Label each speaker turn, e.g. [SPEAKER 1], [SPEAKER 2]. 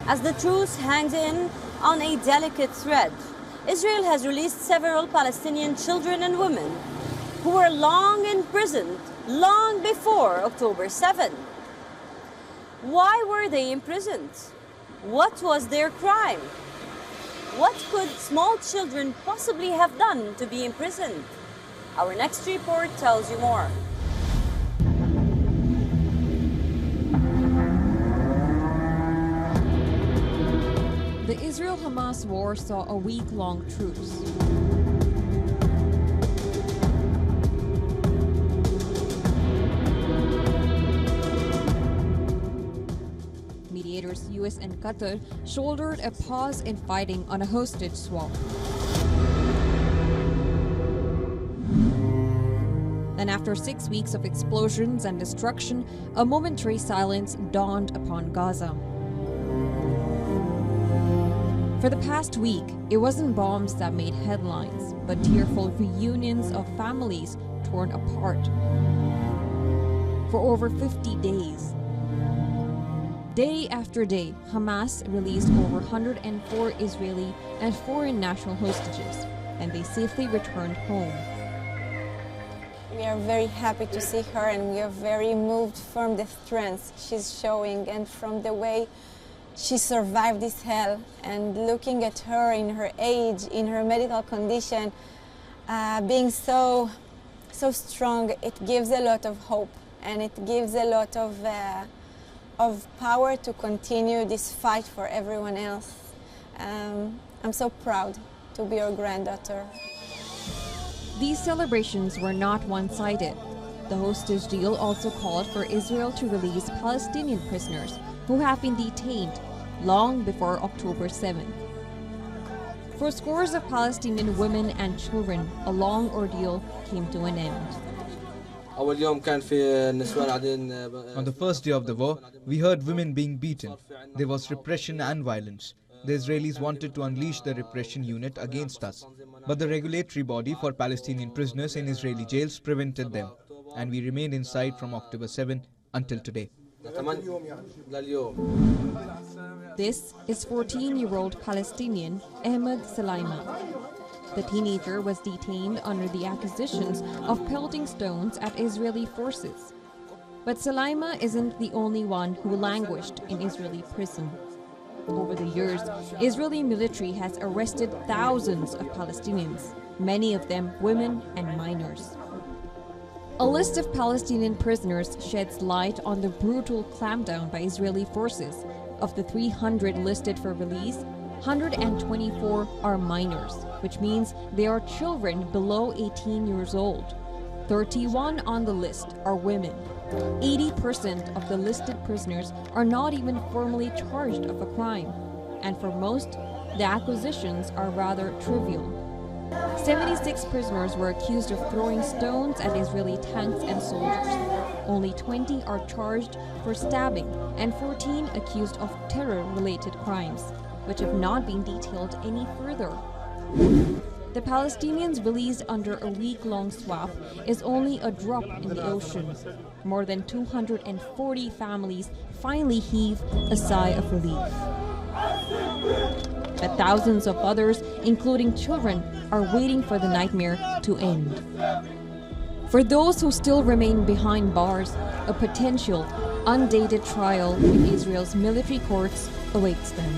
[SPEAKER 1] As the truce hangs in on a delicate thread, Israel has released several Palestinian children and women who were long imprisoned long before October 7. Why were they imprisoned? What was their crime? What could small children possibly have done to be imprisoned? Our next report tells you more.
[SPEAKER 2] The Israel-Hamas war saw a week-long truce. Mediators US and Qatar shouldered a pause in fighting on a hostage swap. And after 6 weeks of explosions and destruction, a momentary silence dawned upon Gaza. For the past week, it wasn't bombs that made headlines, but tearful reunions of families torn apart. For over 50 days. Day after day, Hamas released over 104 Israeli and foreign national hostages, and they safely returned home.
[SPEAKER 3] We are very happy to see her, and we are very moved from the strength she's showing and from the way she survived this hell. And looking at her in her age, in her medical condition, being so strong, it gives a lot of hope, and it gives a lot of power to continue this fight for everyone else. I'm so proud to be your granddaughter.
[SPEAKER 2] These celebrations were not one-sided. The hostage deal also called for Israel to release Palestinian prisoners who have been detained long before October 7. For scores of Palestinian women and children, a long ordeal came to an end.
[SPEAKER 4] On the first day of the war, we heard women being beaten. There was repression and violence. The Israelis wanted to unleash the repression unit against us, but the regulatory body for Palestinian prisoners in Israeli jails prevented them, and we remained inside from October 7 until today.
[SPEAKER 2] This is 14-year-old Palestinian Ahmed Salaima. The teenager was detained under the accusations of pelting stones at Israeli forces. But Salaima isn't the only one who languished in Israeli prison. Over the years, Israeli military has arrested thousands of Palestinians, many of them women and minors. A list of Palestinian prisoners sheds light on the brutal clampdown by Israeli forces. Of the 300 listed for release, 124 are minors, which means they are children below 18 years old. 31 on the list are women. 80% of the listed prisoners are not even formally charged of a crime, and for most, the accusations are rather trivial. 76 prisoners were accused of throwing stones at Israeli tanks and soldiers. Only 20 are charged for stabbing, and 14 accused of terror-related crimes, which have not been detailed any further. The Palestinians released under a week-long swap is only a drop in the ocean. More than 240 families finally heave a sigh of relief. But thousands of others, including children, are waiting for the nightmare to end. For those who still remain behind bars, a potential, undated trial in Israel's military courts awaits them.